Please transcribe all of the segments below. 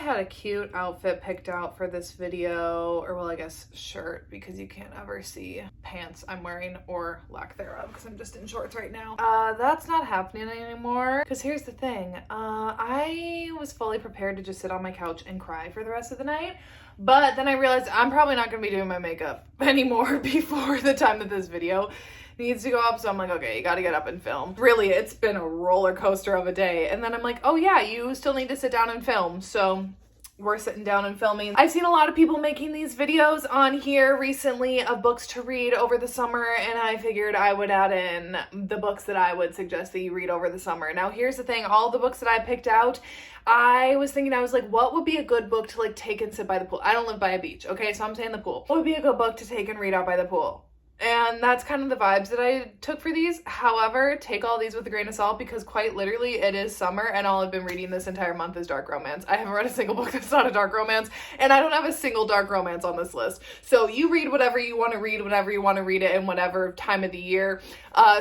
had a cute outfit picked out for this video, or well, I guess shirt, because you can't ever see pants I'm wearing or lack thereof because I'm just in shorts right now. That's not happening anymore because here's the thing. I was fully prepared to just sit on my couch and cry for the rest of the night, but then I realized I'm probably not going to be doing my makeup anymore before the time that this video needs to go up, so I'm like, okay, you gotta get up and film. Really, it's been a roller coaster of a day, and then I'm like, oh yeah, you still need to sit down and film, so we're sitting down and filming. I've seen a lot of people making these videos on here recently of books to read over the summer, and I figured I would add in the books that I would suggest that you read over the summer. Now, here's the thing, all the books that I picked out, I was like, what would be a good book to like take and sit by the pool? I don't live by a beach, okay, so I'm saying the pool. What would be a good book to take and read out by the pool? And that's kind of the vibes that I took for these. However, take all these with a grain of salt because quite literally it is summer and all I've been reading this entire month is dark romance. I haven't read a single book that's not a dark romance, and I don't have a single dark romance on this list. So you read whatever you want to read whenever you want to read it in whatever time of the year.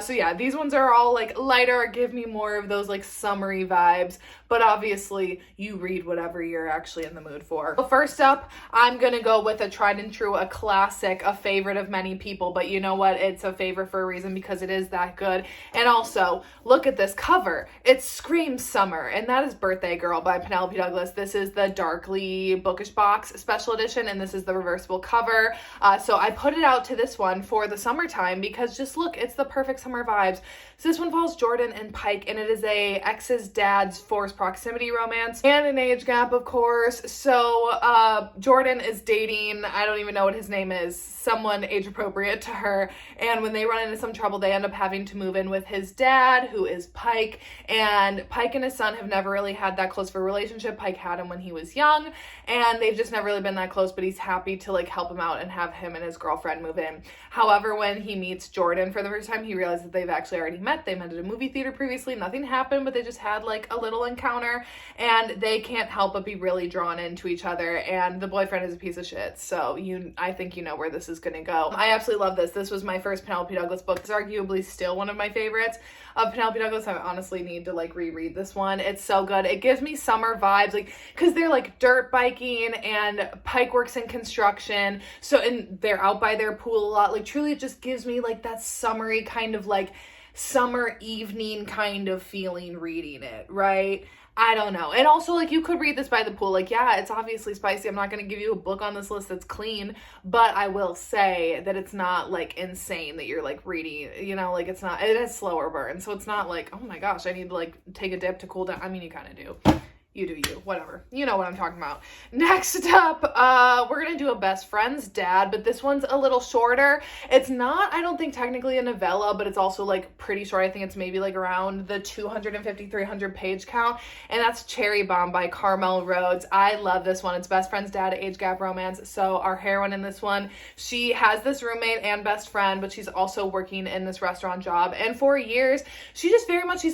So yeah, these ones are all like lighter, give me more of those like summery vibes, but obviously you read whatever you're actually in the mood for. So first up, I'm gonna go with a tried and true, a classic, a favorite of many people, but you know what? It's a favorite for a reason because it is that good. And also, look at this cover. It screams summer, and that is Birthday Girl by Penelope Douglas. This is the darkly bookish box special edition, and this is the reversible cover. So I put it out to this one for the summertime because just look, it's the perfect summer vibes. So this one follows Jordan and Pike, and it is a ex's dad's forced proximity romance and an age gap, of course. So Jordan is dating, I don't even know what his name is, someone age appropriate to her, and when they run into some trouble, they end up having to move in with his dad, who is Pike, and Pike and his son have never really had that close of a relationship. Pike had him when he was young, and they've just never really been that close, but he's happy to like help him out and have him and his girlfriend move in. However, when he meets Jordan for the first time, he realizes that they've actually already met. They met at a movie theater previously, nothing happened, but they just had like a little encounter, and they can't help but be really drawn into each other, and the boyfriend is a piece of shit, so I think you know where this is gonna go. I absolutely love this. This was my first Penelope Douglas book. It's arguably still one of my favorites of Penelope Douglas. I honestly need to like reread this one. It's so good. It gives me summer vibes, like, because they're like dirt biking and Pike works in construction, so, and they're out by their pool a lot. Like, truly it just gives me like that summery kind of like summer evening kind of feeling reading it, right? I don't know. And also, like, you could read this by the pool. Like, yeah, it's obviously spicy. I'm not going to give you a book on this list that's clean, but I will say that it's not, like, insane that you're, like, reading, you know, like, it's not, it has slower burn. So it's not like, oh my gosh, I need to, like, take a dip to cool down. I mean, you kind of do. You do you, whatever. You know what I'm talking about. Next up, we're gonna do a best friend's dad, but this one's a little shorter. It's not, I don't think, technically a novella, but it's also like pretty short. I think it's maybe like around the 250, 300 page count, and that's Cherry Bomb by Carmel Rhodes. I love this one. It's best friend's dad, age gap romance. So our heroine in this one, she has this roommate and best friend, but she's also working in this restaurant job, and for years, she's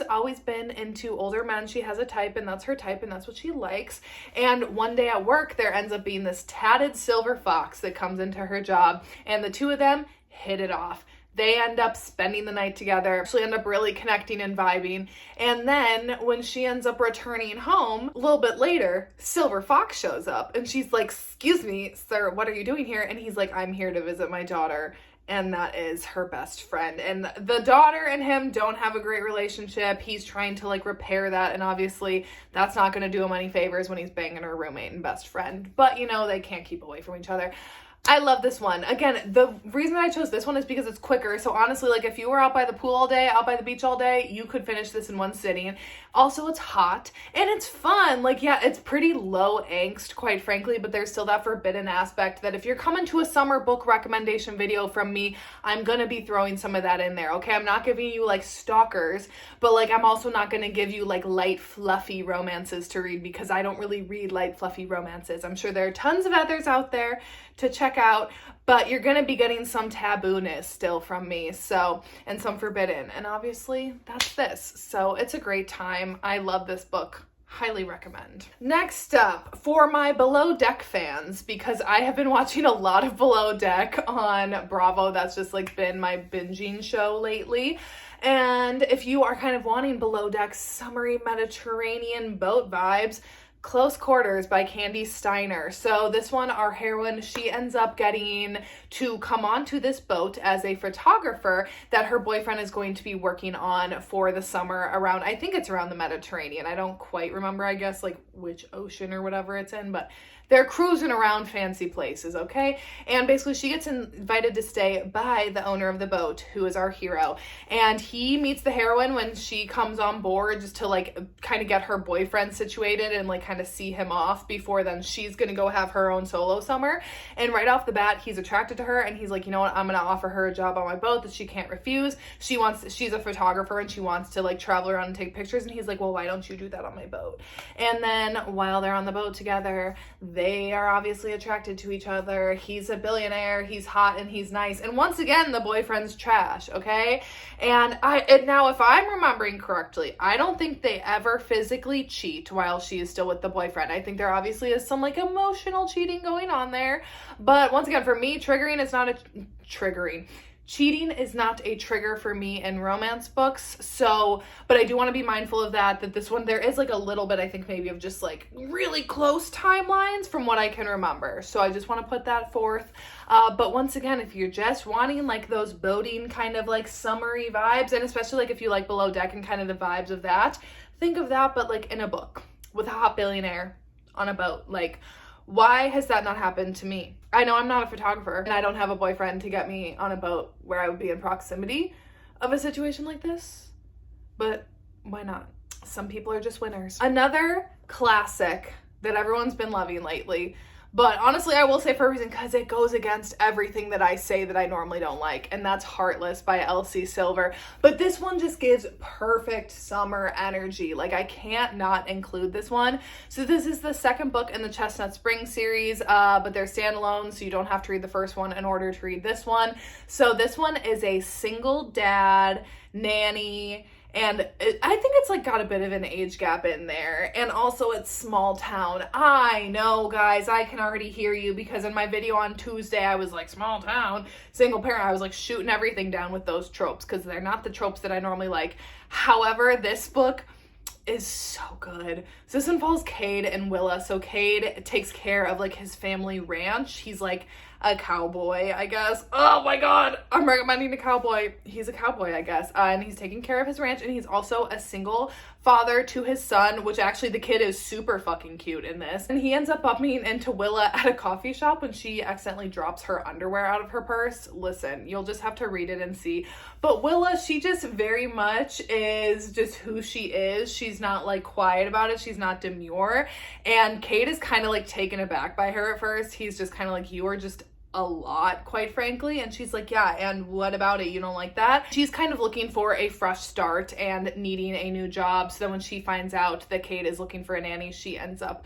always been into older men. She has a type, and that's her type, and that's what she likes. And one day at work, there ends up being this tatted silver fox that comes into her job, and the two of them hit it off. They end up spending the night together, actually end up really connecting and vibing. And then when she ends up returning home, a little bit later, Silver Fox shows up, and she's like, "Excuse me, sir, what are you doing here?" And he's like, "I'm here to visit my daughter." And that is her best friend. And the daughter and him don't have a great relationship. He's trying to like repair that, and obviously that's not going to do him any favors when he's banging her roommate and best friend. But you know, they can't keep away from each other. I love this one. Again, the reason I chose this one is because it's quicker. So honestly, like if you were out by the pool all day, out by the beach all day, you could finish this in one sitting. Also, it's hot and it's fun. Like, yeah, it's pretty low angst, quite frankly, but there's still that forbidden aspect that if you're coming to a summer book recommendation video from me, I'm going to be throwing some of that in there. Okay. I'm not giving you like stalkers, but like, I'm also not going to give you like light, fluffy romances to read because I don't really read light, fluffy romances. I'm sure there are tons of others out there to check out, but you're gonna be getting some taboo-ness still from me, so, and some forbidden, and obviously that's this. So it's a great time. I love this book. Highly recommend. Next up, for my Below Deck fans, because I have been watching a lot of Below Deck on Bravo. That's just like been my binging show lately. And if you are kind of wanting Below Deck summery Mediterranean boat vibes, Close Quarters by Candy Steiner. So this one, our heroine, she ends up getting to come onto this boat as a photographer that her boyfriend is going to be working on for the summer around, I think it's around the Mediterranean. I don't quite remember, I guess, like which ocean or whatever it's in, but they're cruising around fancy places, okay? And basically she gets invited to stay by the owner of the boat, who is our hero. And he meets the heroine when she comes on board just to like kind of get her boyfriend situated and like kind of see him off before then she's gonna go have her own solo summer. And right off the bat, he's attracted to her and he's like, you know what, I'm gonna offer her a job on my boat that she can't refuse. She's a photographer and she wants to like travel around and take pictures. And he's like, well, why don't you do that on my boat? And then while they're on the boat together, they are obviously attracted to each other. He's a billionaire, he's hot and he's nice. And once again, the boyfriend's trash, okay? And now if I'm remembering correctly, I don't think they ever physically cheat while she is still with the boyfriend. I think there obviously is some like emotional cheating going on there. But once again, for me, cheating is not a trigger for me in romance books. So, but I do want to be mindful of that this one, there is like a little bit, I think maybe of just like really close timelines from what I can remember. So I just want to put that forth. But once again, if you're just wanting like those boating kind of like summery vibes, and especially like if you like Below Deck and kind of the vibes of that, think of that, but like in a book with a hot billionaire on a boat. Like, why has that not happened to me? I know I'm not a photographer and I don't have a boyfriend to get me on a boat where I would be in proximity of a situation like this, but why not? Some people are just winners. Another classic that everyone's been loving lately, but honestly, I will say for a reason, because it goes against everything that I say that I normally don't like, and that's Heartless by Elsie Silver. But this one just gives perfect summer energy. Like, I can't not include this one. So this is the second book in the Chestnut Spring series, but they're standalone, so you don't have to read the first one in order to read this one. So this one is a single dad nanny, and I think it's like got a bit of an age gap in there. And also it's small town. I know, guys, I can already hear you, because in my video on Tuesday, I was like, small town, single parent. I was like shooting everything down with those tropes because they're not the tropes that I normally like. However, this book is so good. So this involves Cade and Willa. So Cade takes care of like his family ranch. He's like a cowboy, I guess. Oh my god, I'm recommending a cowboy. He's a cowboy, I guess. And he's taking care of his ranch, and he's also a single father to his son, which actually the kid is super fucking cute in this. And he ends up bumping into Willa at a coffee shop when she accidentally drops her underwear out of her purse. Listen, you'll just have to read it and see. But Willa, she just very much is just who she is. She's not like quiet about it. She's not demure. And Cade is kind of like taken aback by her at first. He's just kind of like, you are just a lot, quite frankly. And she's like, yeah, and what about it? You don't like that? She's kind of looking for a fresh start and needing a new job. So then when she finds out that Cade is looking for a nanny, she ends up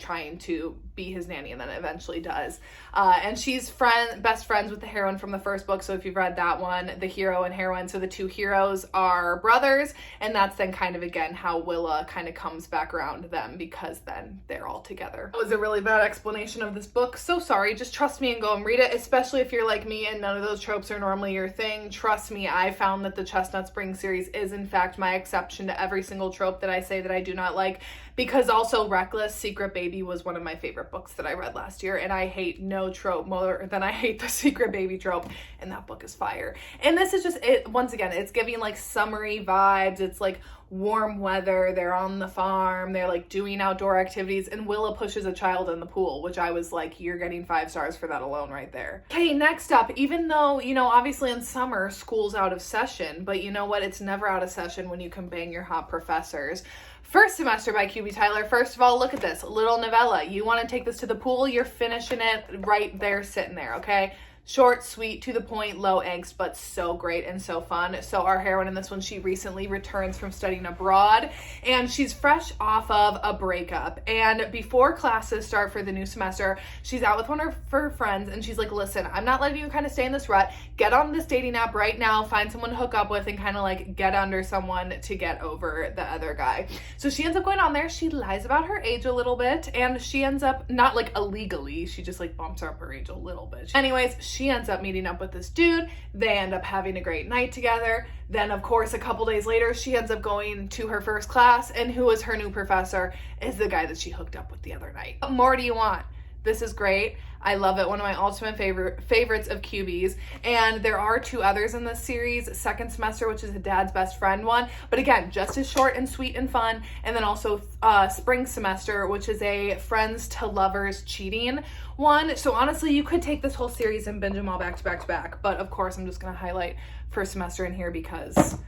trying to be his nanny, and then eventually does. And she's best friends with the heroine from the first book. So if you've read that one, the hero and heroine, so the two heroes are brothers, and that's then kind of again how Willa kind of comes back around to them, because then they're all together. That was a really bad explanation of this book. So sorry, just trust me and go and read it, especially if you're like me and none of those tropes are normally your thing. Trust me, I found that the Chestnut Spring series is in fact my exception to every single trope that I say that I do not like, because also Reckless Secret Baby was one of my favorite books that I read last year, and I hate no trope more than I hate the Secret Baby trope, and that book is fire. And this is just it. Once again, it's giving like summery vibes. It's like warm weather, they're on the farm, they're like doing outdoor activities, and Willa pushes a child in the pool, which I was like, you're getting 5 stars for that alone right there. Okay, next up, even though, you know, obviously in summer school's out of session, but you know what, it's never out of session when you can bang your hot professors. First Semester by QB Tyler. First of all, look at this little novella. You want to take this to the pool, you're finishing it right there, sitting there, okay? Short, sweet, to the point, low angst, but so great and so fun. So our heroine in this one, she recently returns from studying abroad, and she's fresh off of a breakup. And before classes start for the new semester, she's out with one of her friends, and she's like, listen, I'm not letting you kind of stay in this rut. Get on this dating app right now, find someone to hook up with, and kind of like get under someone to get over the other guy. So she ends up going on there. She lies about her age a little bit, and she ends up, not like illegally, she just like bumps up her age a little bit. Anyways, she ends up meeting up with this dude. They end up having a great night together. Then, of course, a couple days later, she ends up going to her first class, and who is her new professor is the guy that she hooked up with the other night. What more do you want? This is great. I love it. One of my ultimate favorites of QBs. And there are 2 others in this series. Second Semester, which is a dad's best friend one. But again, just as short and sweet and fun. And then also Spring Semester, which is a friends to lovers cheating one. So honestly, you could take this whole series and binge them all back to back to back. But of course, I'm just going to highlight First Semester in here because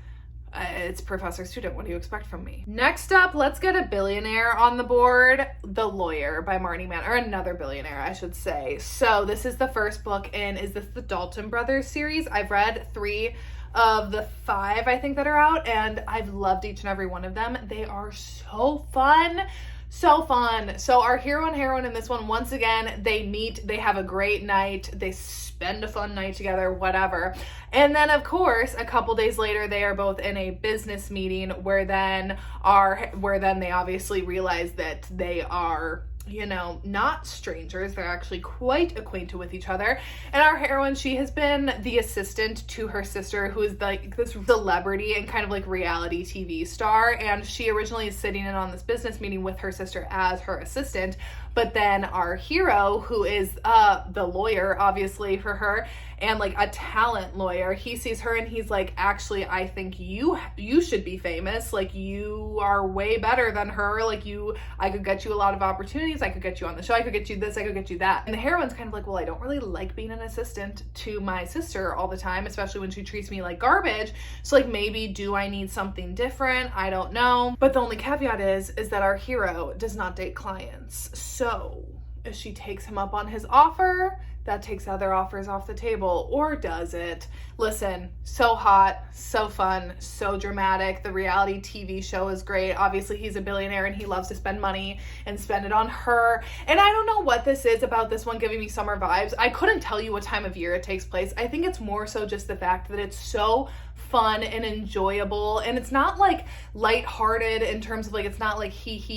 it's professor student. What do you expect from me? Next up, let's get a billionaire on the board. The Lawyer by Marnie Mann, or another billionaire, I should say. So this is the first book in, is this the Dalton Brothers series? I've read 3 of the 5, I think, that are out, and I've loved each and every one of them. They are so fun. So fun. So our hero and heroine in this one, once again, they meet, they have a great night, they spend a fun night together, whatever. And then, of course, a couple days later, they are both in a business meeting where then they obviously realize that they are, you know, not strangers. They're actually quite acquainted with each other. And our heroine, she has been the assistant to her sister, who is like this celebrity and kind of like reality TV star. And she originally is sitting in on this business meeting with her sister as her assistant. But then our hero, who is the lawyer, obviously, for her, and like a talent lawyer, he sees her and he's like, actually, I think you should be famous. Like, you are way better than her. Like, I could get you a lot of opportunities. I could get you on the show. I could get you this. I could get you that. And the heroine's kind of like, well, I don't really like being an assistant to my sister all the time, especially when she treats me like garbage. So like, maybe do I need something different? I don't know. But the only caveat is that our hero does not date clients. So if she takes him up on his offer, that takes other offers off the table, or does it? Listen, so hot, so fun, so dramatic. The reality TV show is great. Obviously, he's a billionaire and he loves to spend money and spend it on her. And I don't know what this is about this one giving me summer vibes. I couldn't tell you what time of year it takes place. I think it's more so just the fact that it's so fun and enjoyable, and it's not like lighthearted in terms of like, it's not like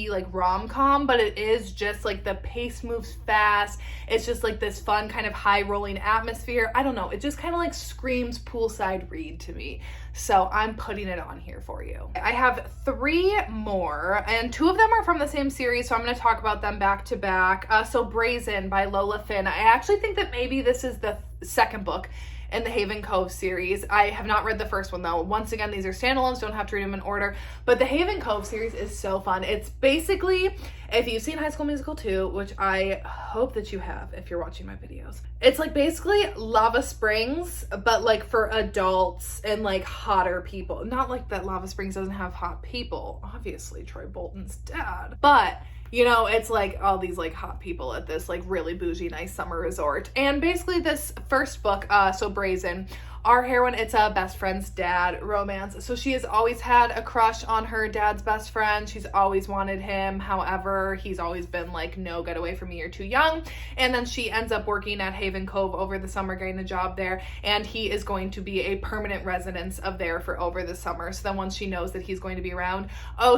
like rom-com, but it is just like the pace moves fast. It's just like this fun kind of high rolling atmosphere. I don't know, it just kind of like screams poolside read to me. So I'm putting it on here for you. I have 3 more, and 2 of them are from the same series, so I'm going to talk about them back to back. So Brazen by Lola Finn. I actually think that maybe this is the second book in the Haven Cove series. I have not read the first one though. Once again, these are standalones, don't have to read them in order, but the Haven Cove series is so fun. It's basically, if you've seen High School Musical 2, which I hope that you have if you're watching my videos, it's like basically Lava Springs, but like for adults and like hotter people. Not like that Lava Springs doesn't have hot people, obviously Troy Bolton's dad, but you know, it's like all these like hot people at this like really bougie, nice summer resort. And basically this first book, so Brazen, our heroine, it's a best friend's dad romance. So she has always had a crush on her dad's best friend. She's always wanted him. However, he's always been like, no, get away from me, you're too young. And then she ends up working at Haven Cove over the summer, getting a job there. And he is going to be a permanent residence of there for over the summer. So then once she knows that he's going to be around,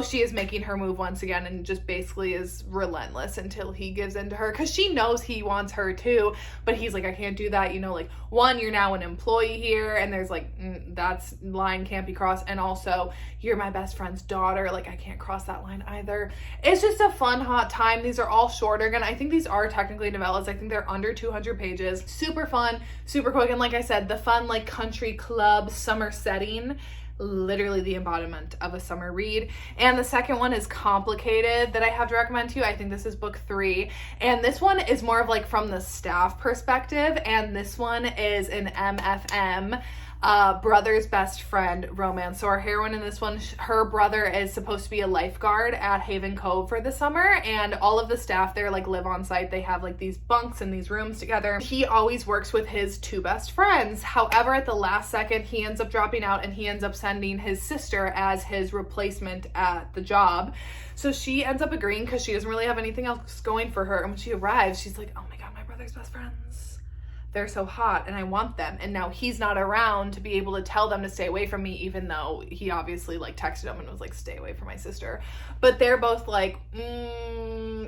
she is making her move once again, and just basically is relentless until he gives in to her. Cause she knows he wants her too, but he's like, I can't do that. You know, like, one, you're now an employee here, and there's like, that's line can't be crossed. And also, you're my best friend's daughter. Like, I can't cross that line either. It's just a fun, hot time. These are all shorter. Again, I think these are technically novellas. I think they're under 200 pages. Super fun, super quick. And like I said, the fun, like country club summer setting, literally the embodiment of a summer read. And the second one is Complicated that I have to recommend to you. I think this is book 3, and this one is more of like from the staff perspective, and this one is an MFM, brother's best friend romance. So our heroine in this one, her brother is supposed to be a lifeguard at Haven Cove for the summer, and all of the staff there like live on site. They have like these bunks and these rooms together. He always works with his 2 best friends. However, at the last second, he ends up dropping out, and he ends up sending his sister as his replacement at the job. So she ends up agreeing because she doesn't really have anything else going for her. And when she arrives, she's like, oh my God, my brother's best friends. They're so hot and I want them. And now he's not around to be able to tell them to stay away from me, even though he obviously like texted him and was like, stay away from my sister. But they're both like,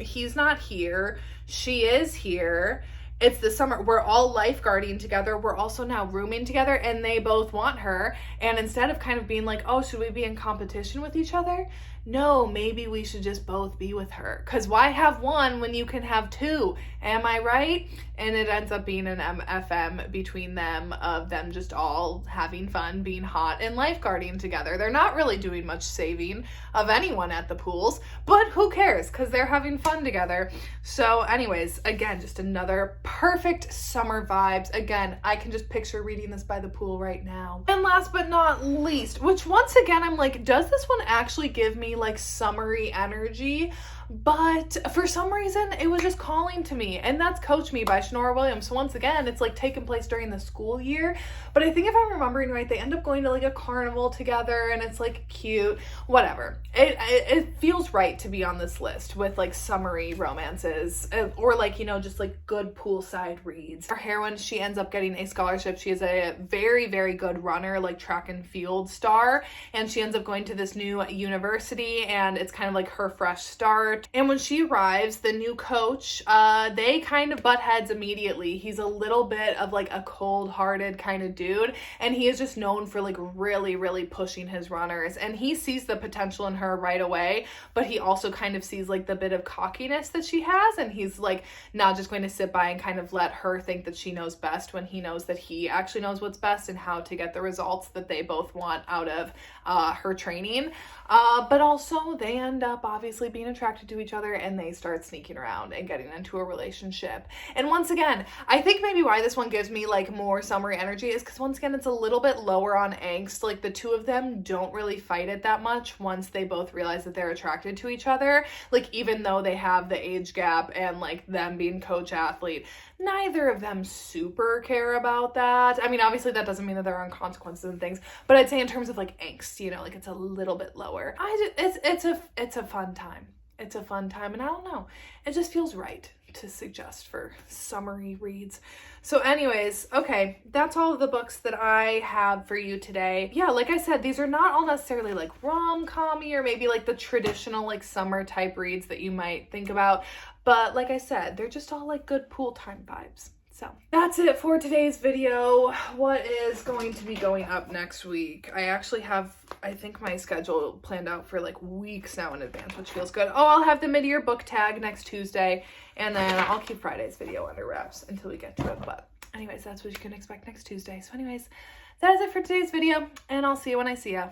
he's not here. She is here. it's the summer. We're all lifeguarding together. We're also now rooming together, and they both want her. And instead of kind of being like, oh, should we be in competition with each other? No, maybe we should just both be with her. Because why have one when you can have two? Am I right? And it ends up being an MFM between them, of them just all having fun, being hot, and lifeguarding together. They're not really doing much saving of anyone at the pools, but who cares? Because they're having fun together. So anyways, again, just another perfect summer vibes. Again, I can just picture reading this by the pool right now. And last but not least, which once again, I'm like, does this one actually give me like summery energy? But for some reason, it was just calling to me, and that's Coach Me by Shanora Williams. So once again, it's like taking place during the school year, but I think if I'm remembering right, they end up going to like a carnival together, and it's like cute, whatever. It feels right to be on this list with like summery romances, or like, you know, just like good poolside reads. Our heroine, she ends up getting a scholarship. She is a very, very good runner, like track and field star, and she ends up going to this new university, and it's kind of like her fresh start. And when she arrives, the new coach, they kind of butt heads immediately. He's a little bit of like a cold-hearted kind of dude, and he is just known for like really, really pushing his runners, and he sees the potential in her right away, but he also kind of sees like the bit of cockiness that she has, and he's like not just going to sit by and kind of let her think that she knows best, when he knows that he actually knows what's best and how to get the results that they both want out of her training. But also they end up obviously being attracted to each other, and they start sneaking around and getting into a relationship. And once again, I think maybe why this one gives me like more summery energy is because once again, it's a little bit lower on angst. Like the two of them don't really fight it that much once they both realize that they're attracted to each other. Like even though they have the age gap and like them being coach athlete, neither of them super care about that. I mean, obviously that doesn't mean that there aren't consequences and things, but I'd say in terms of like angst, you know, like it's a little bit lower. It's a fun time. It's a fun time, and I don't know, it just feels right to suggest for summery reads. So anyways, okay, that's all of the books that I have for you today. Yeah, like I said, these are not all necessarily like rom-com-y or maybe like the traditional like summer type reads that you might think about, but like I said, they're just all like good pool time vibes. So that's it for today's video. What is going to be going up next week? I actually have, I think, my schedule planned out for like weeks now in advance, which feels good. Oh, I'll have the mid-year book tag next Tuesday, and then I'll keep Friday's video under wraps until we get to it. But anyways, that's what you can expect next Tuesday. So anyways, that is it for today's video, and I'll see you when I see ya.